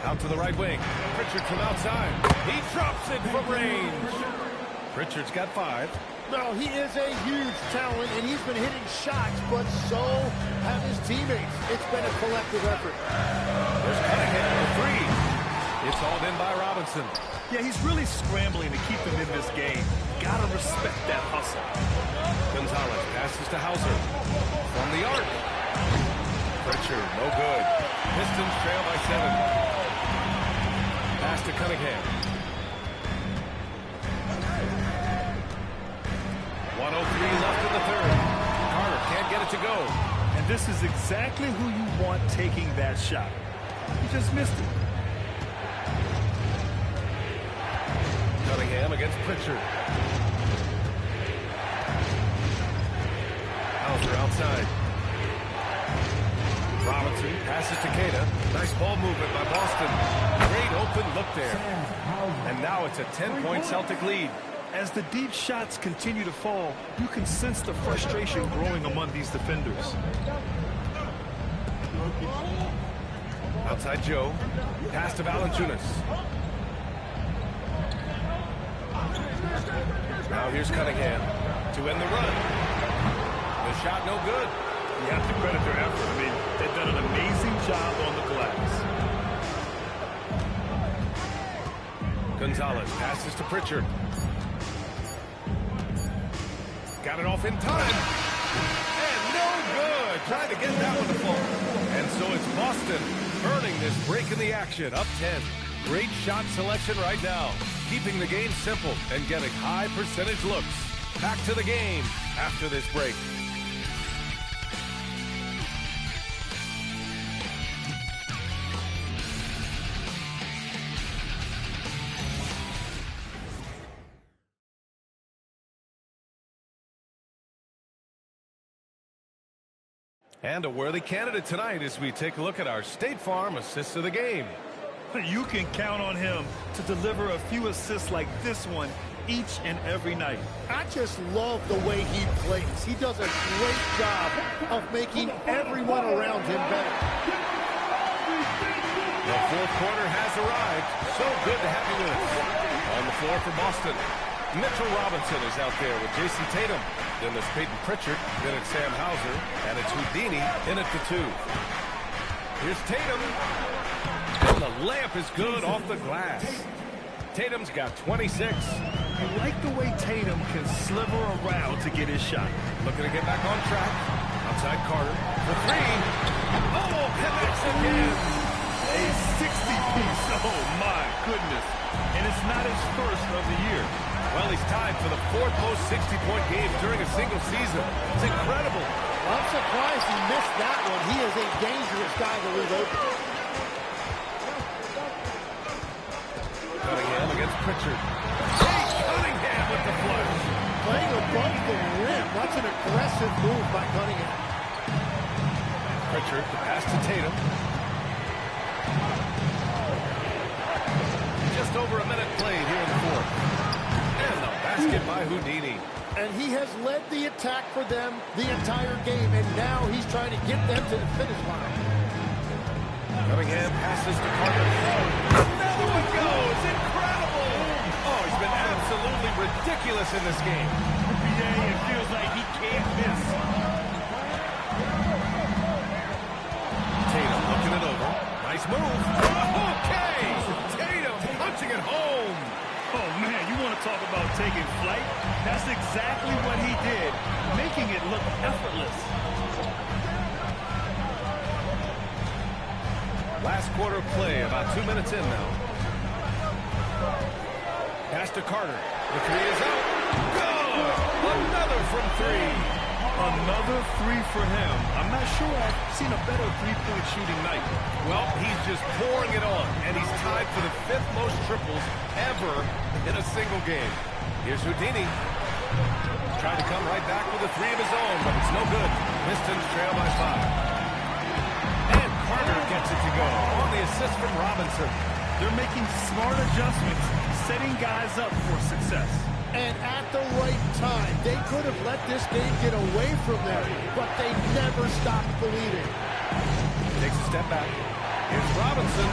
Out to the right wing. Pritchard from outside. He drops it from range. Pritchard's got 5. No, he is a huge talent, and he's been hitting shots, but so have his teammates. It's been a collective effort. There's Cunningham for three. It's hauled in by Robinson. Yeah, he's really scrambling to keep them in this game. Gotta respect that hustle. Gonzalez passes to Hauser. From the arc. Pritchard, no good. Pistons trail by 7. Pass to Cunningham. 1:03 left in the third. Carter can't get it to go. And this is exactly who you want taking that shot. He just missed it. Cunningham against Pritchard. Hauser outside. Robinson passes to Queta. Nice ball movement by Boston. Great open look there. And now it's a 10-point Celtic lead. As the deep shots continue to fall, you can sense the frustration growing among these defenders. Outside Joe. Pass to Valanciunas. Now here's Cunningham to end the run. The shot no good. You have to credit their effort. I mean, they've done an amazing job on the glass. Gonzalez passes to Pritchard. Got it off in time. And no good. Trying to get that one to fall. And so it's Boston earning this break in the action. Up 10. Great shot selection right now. Keeping the game simple and getting high percentage looks. Back to the game after this break. And a worthy candidate tonight as we take a look at our State Farm assists of the game. You can count on him to deliver a few assists like this one each and every night. I just love the way he plays. He does a great job of making everyone around him better. The fourth quarter has arrived. So good to have you with us. On the floor for Boston, Mitchell Robinson is out there with Jason Tatum. Then it's Peyton Pritchard. Then it's Sam Hauser. And it's Houdini in at the 2. Here's Tatum. And the layup is good off the glass. Tatum's got 26. I like the way Tatum can sliver around to get his shot. Looking to get back on track. Outside Carter for 3. Oh, connects again. A 60-piece. Oh, my goodness. And it's not his first of the year. Well, he's tied for the 4th most 60-point game during a single season. It's incredible. I'm surprised he missed that one. He is a dangerous guy to leave open. Cunningham against Pritchard. Hey, Cunningham with the flush. Playing above the rim. That's an aggressive move by Cunningham. Pritchard, the pass to Tatum. Just over a minute played here in the 4th. And the basket by Houdini. And he has led the attack for them the entire game, and now he's trying to get them to the finish line. Cunningham passes to Carter. Another one goes! Incredible! Oh, he's been absolutely ridiculous in this game. Yeah, it feels like he can't miss. Tatum looking it over. Nice move. Okay! Tatum punching it home. Oh, man, you want to talk about taking flight? That's exactly what he did, making it look effortless. Last quarter of play, about 2 minutes in now. Pass to Carter. The 3 is out. Good! Another from 3. Another 3 for him. I'm not sure I've seen a better three-point shooting night. Well, he's just pouring it on, and he's tied for the 5th most triples ever in a single game. Here's Houdini. Tried to come right back with a 3 of his own, but it's no good. Pistons trail by 5. And Carter gets it to go on the assist from Robinson. They're making smart adjustments, setting guys up for success. And at the right time, they could have let this game get away from them, but they never stopped believing. Takes a step back. Here's Robinson.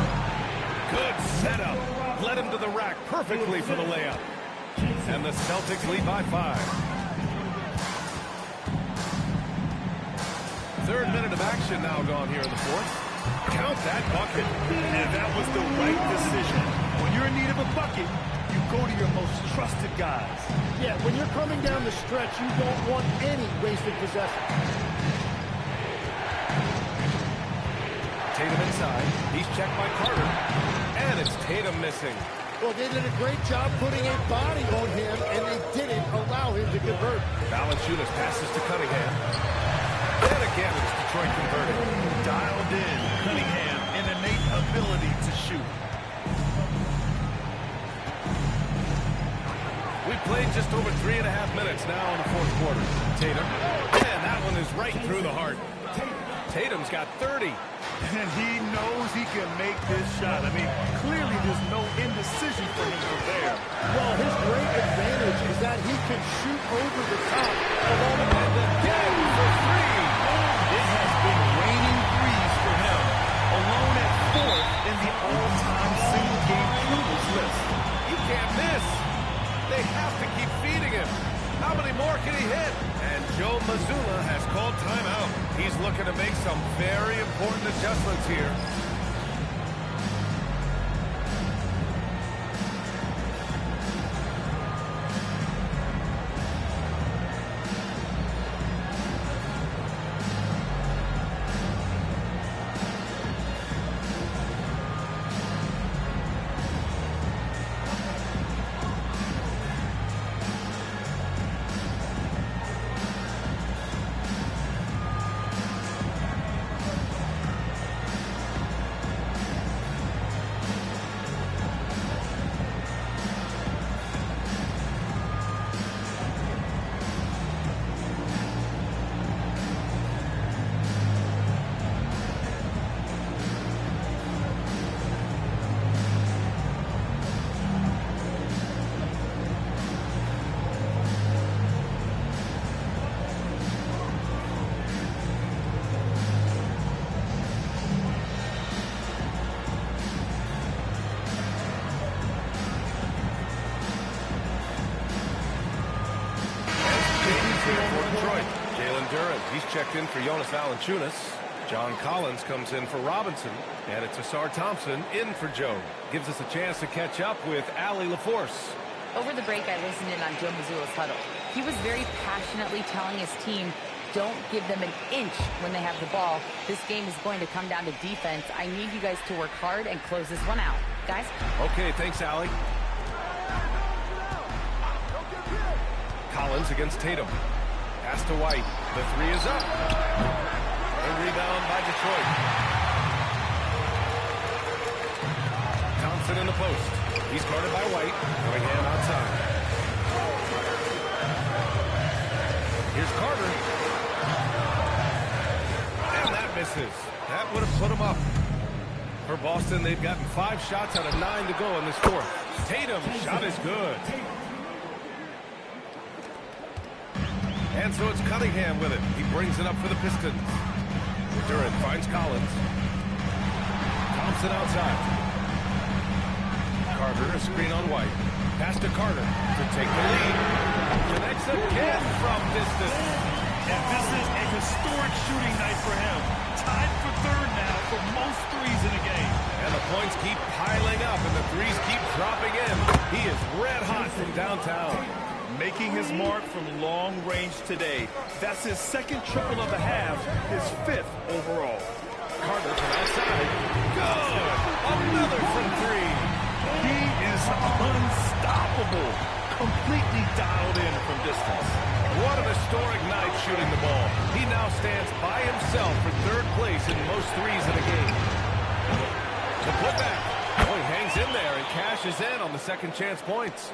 Good setup. Led him to the rack perfectly for the layup. And the Celtics lead by 5. third minute of action now gone here in the fourth. Count that bucket. And that was the right decision. When you're in need of a bucket, you go to your most trusted guys. Yeah, when you're coming down the stretch, you don't want any wasted possession. Tatum inside. He's checked by Carter. And it's Tatum missing. Well, they did a great job putting a body on him, and they didn't allow him to convert. Valanciunas passes to Cunningham. And again, it's Detroit converted. Dialed in, Cunningham, an innate ability to shoot. We've played just over 3.5 minutes now in the fourth quarter. Tatum. And that one is right through the heart. Tatum's got 30. And he knows he can make this shot. I mean, clearly there's no indecision for him from there. Well, his great advantage is that he can shoot over the top of all the And again for three. It has been raining threes for him. Alone at fourth in the all-time single-game triples list. He can't miss. They have to keep feeding him. How many more can he hit? And Joe Mazzulla has called timeout. He's looking to make some very important adjustments here. Checked in for Jonas Valanciunas. John Collins comes in for Robinson. And it's Asar Thompson in for Joe. Gives us a chance to catch up with Allie LaForce. Over the break, I listened in on Joe Mazzulla's huddle. He was very passionately telling his team, don't give them an inch when they have the ball. This game is going to come down to defense. I need you guys to work hard and close this one out. Guys? Okay, thanks, Allie. Collins against Tatum. Pass to White. The three is up. A rebound by Detroit. Thompson in the post. He's guarded by White. Cunningham outside. Here's Carter. And that misses. That would have put him up. For Boston, they've gotten 5 shots out of 9 to go in this fourth. Tatum's shot is good. And so it's Cunningham with it. He brings it up for the Pistons. Durant finds Collins. Thompson outside. Carter, a screen on White. Pass to Carter to take the lead. Connects again from distance. And this is a historic shooting night for him. Tied for third now for most threes in a game. And the points keep piling up and the threes keep dropping in. He is red hot from downtown. Making his mark from long range today. That's his second triple of the half, his 5th overall. Carter from outside. Good! Another from 3. He is unstoppable. Completely dialed in from distance. What an historic night shooting the ball. He now stands by himself for 3rd place in most threes in a game. The putback. Oh, he hangs in there and cashes in on the second chance points.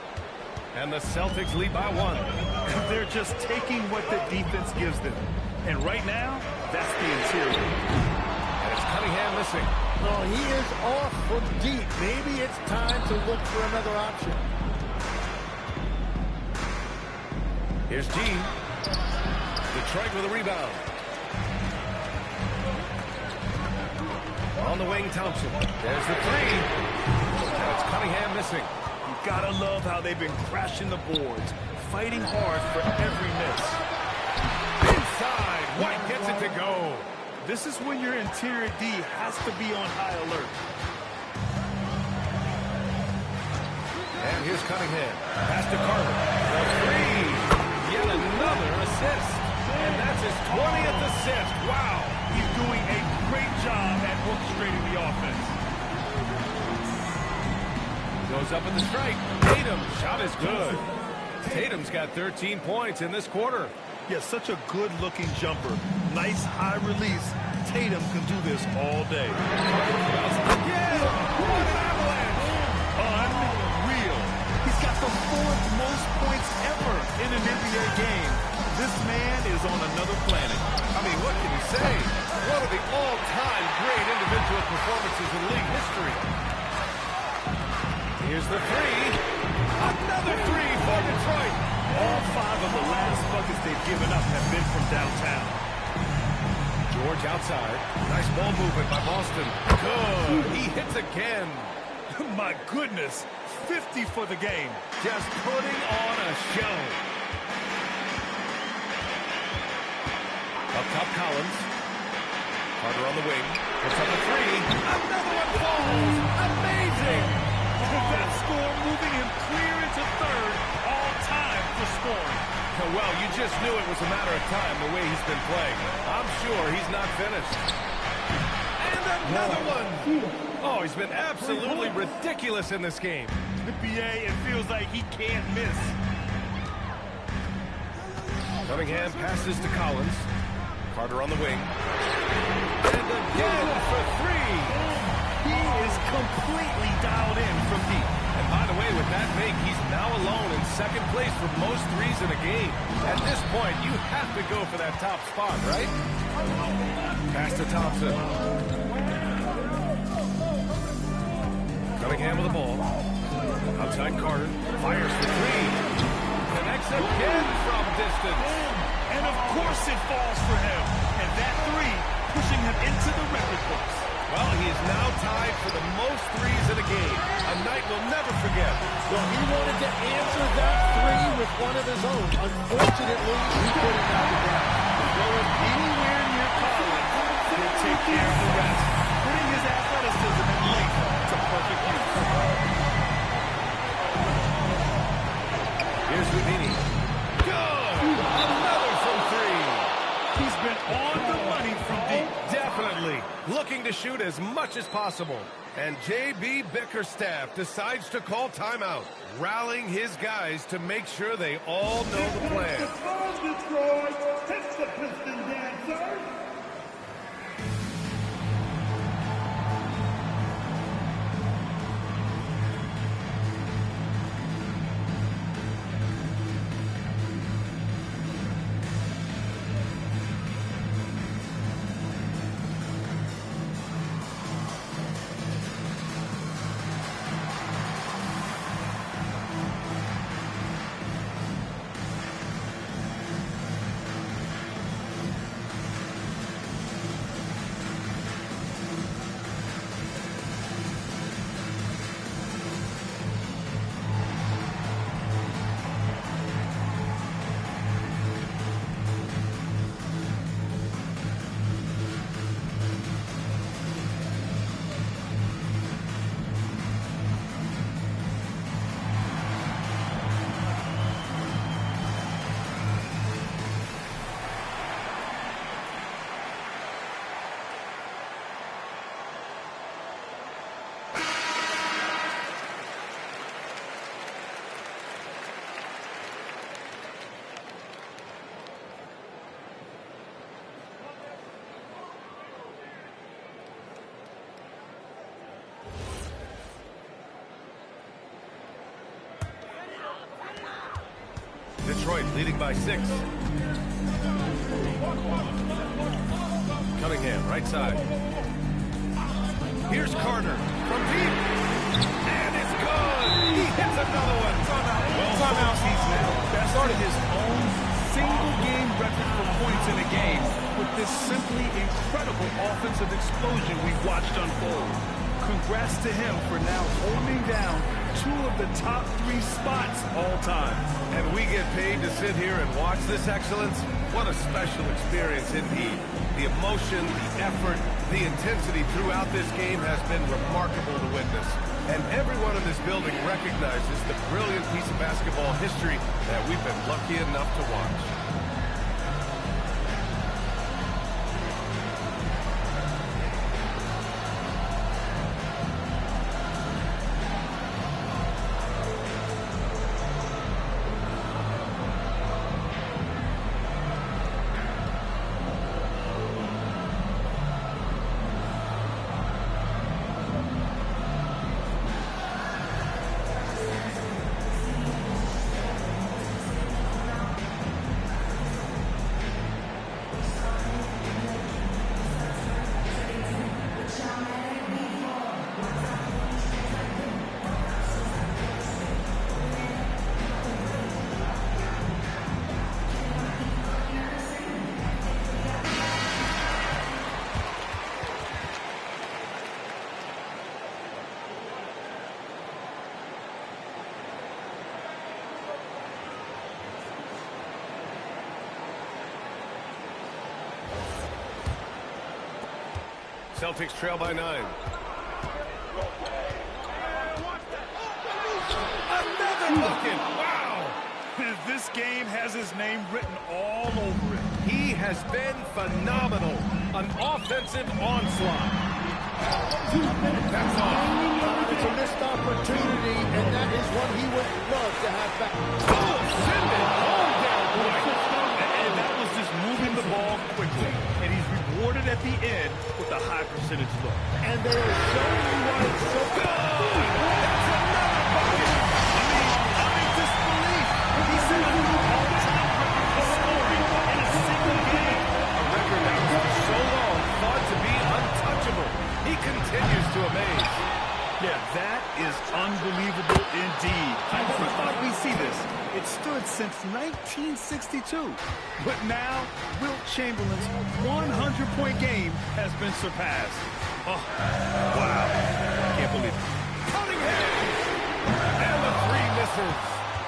And the Celtics lead by 1. They're just taking what the defense gives them. And right now, that's the interior. And it's Cunningham missing. Oh, he is off from deep. Maybe it's time to look for another option. Here's G. Detroit with a rebound. On the wing, Thompson. There's the 3. And it's Cunningham missing. Gotta love how they've been crashing the boards, fighting hard for every miss. Inside, White gets it to go. This is when your interior D has to be on high alert. And here's Cunningham. Pass to Carter. The three. Yet another assist. And that's his 20th assist. Wow. He's doing a great job at orchestrating the offense. Goes up in the strike. Tatum. Shot is good. Tatum's got 13 points in this quarter. Yeah, such a good-looking jumper. Nice high release. Tatum can do this all day. Again! What an avalanche! Unreal. He's got the 4th most points ever in an NBA game. This man is on another planet. I mean, what can you say? One of the all-time great individual performances in league history. Here's the three. Another three for Detroit. All 5 of the last buckets they've given up have been from downtown. George outside. Nice ball movement by Boston. Good. He hits again. My goodness. 50 for the game. Just putting on a show. Up top, Collins. Carter on the wing. Puts up a three. Another one falls. Amazing. That score moving him clear into 3rd all time for scoring. Well, you just knew it was a matter of time the way he's been playing. I'm sure he's not finished. And another one. Oh, he's been absolutely ridiculous in this game. The BA, it feels like he can't miss. Cunningham passes to Collins. Carter on the wing. And again for three. He is completely dialed in from deep. And by the way, with that make, he's now alone in 2nd place for most threes in a game. At this point, you have to go for that top spot, right? Pass to Thompson. Cunningham with the ball. Outside Carter. Fires for three. Connects again from distance. And of course it falls for him. And that three pushing him into the record books. Well, he is now tied for the most threes in a game. A night we'll never forget. Well, he wanted to answer that three with one of his own. Unfortunately, he couldn't knock it down. Going anywhere near Collins, he'll take care of the rest. Putting his athleticism and length to perfect use. Here's Houdini. Good! Another from three. He's been on the money from deep. Definitely. Looking to shoot as much as possible. And J.B. Bickerstaff decides to call timeout, rallying his guys to make sure they all know the plan. Detroit, hits the Piston Dancers. Detroit leading by 6. Cunningham, right side. Here's Carter from deep. And it's good. He hits another one. Timeout. He's now bested his own single-game record for points in a game with this simply incredible offensive explosion we've watched unfold. Congrats to him for now holding down 2 of the top 3 spots all time. And we get paid to sit here and watch this excellence? What a special experience indeed. The emotion, the effort, the intensity throughout this game has been remarkable to witness. And everyone in this building recognizes the brilliant piece of basketball history that we've been lucky enough to watch. Celtics trail by 9. Another bucket! Wow! This game has his name written all over it. He has been phenomenal. An offensive onslaught. That's all. It's a missed opportunity, and that is one he would love to have back. Oh, send it home down, boy. And that was just moving the ball quickly. And he's rewarded at the end with a high percentage look. And they are showing you why it's so good. That's another bucket. I mean, disbelief. He set a new all-time record for scoring in a single game. A record that was for so long thought to be untouchable. He continues to amaze. Yeah, that is unbelievable indeed. I never thought we'd see this. It stood since 1962. But now, Wilt Chamberlain's 100-point game has been surpassed. Oh, wow. Can't believe it. Cunningham! And the 3 misses.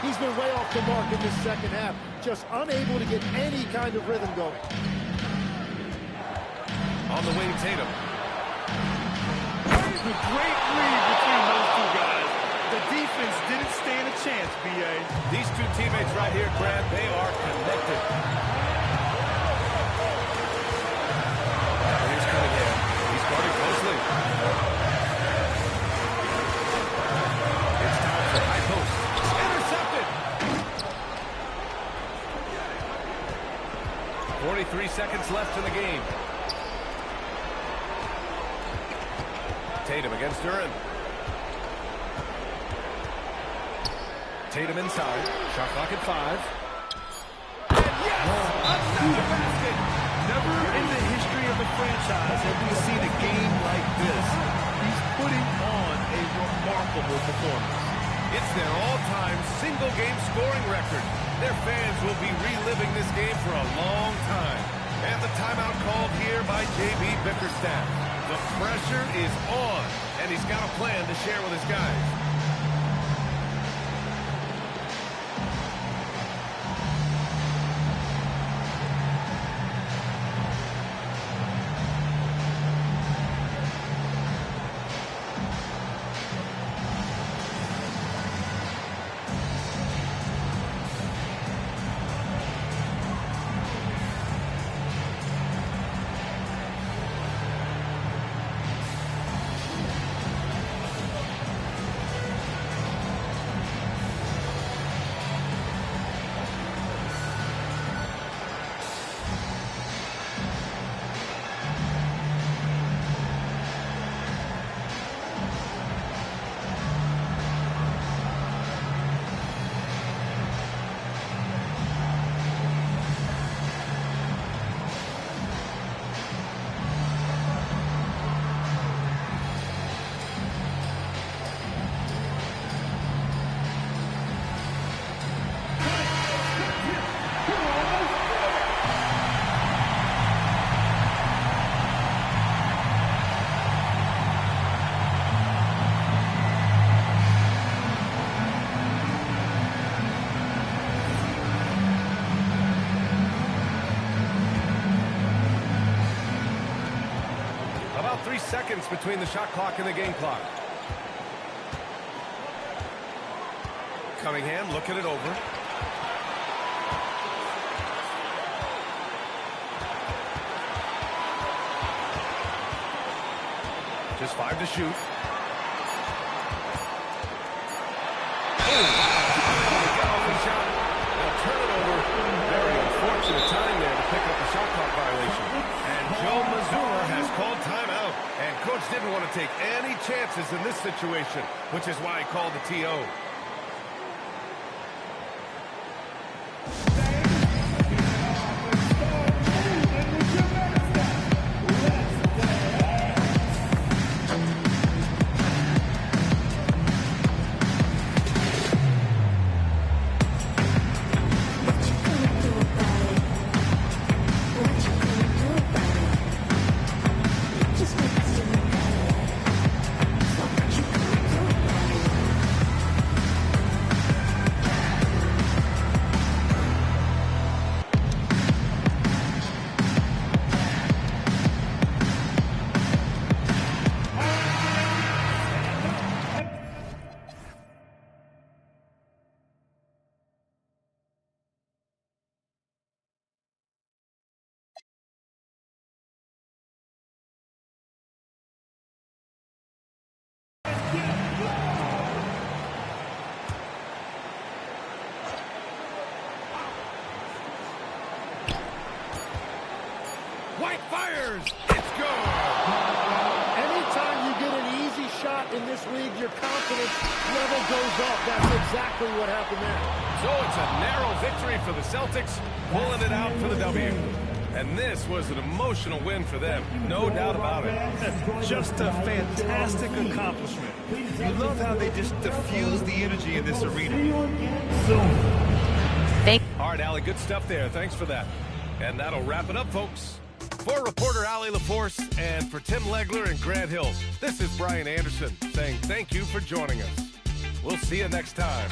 He's been way off the mark in this second half, just unable to get any kind of rhythm going. On the wing, Tatum. A great lead between those 2 guys. The defense didn't stand a chance, B.A. These 2 teammates right here, Grant, they are connected. Here's Cunningham. He's guarded closely. It's time for high post. Intercepted. 43 seconds left in the game. Tatum against Duran. Tatum inside. Shot clock at 5. And yes! Another basket! Never in the history of the franchise have we seen a game like this. He's putting on a remarkable performance. It's their all-time single-game scoring record. Their fans will be reliving this game for a long time. And the timeout called here by J.B. Bickerstaff. The pressure is on, and he's got a plan to share with his guys. 3 seconds between the shot clock and the game clock. Cunningham looking it over. Just 5 to shoot. Turn it over. Very unfortunate time there to pick up the shot clock violation. And Joe Mazzulla has called timeout. And coach didn't want to take any chances in this situation, which is why he called the TO. White fires. It's good. Anytime you get an easy shot in this league, your confidence level goes up. That's exactly what happened there. So it's a narrow victory for the Celtics, pulling it out for the W. And this was an emotional win for them, no doubt about it. Just a fantastic accomplishment. You love how they just diffuse the energy in this arena. All right, Allie, good stuff there. Thanks for that. And that'll wrap it up, folks. For reporter Allie LaForce and for Tim Legler and Grant Hill, this is Brian Anderson saying thank you for joining us. We'll see you next time.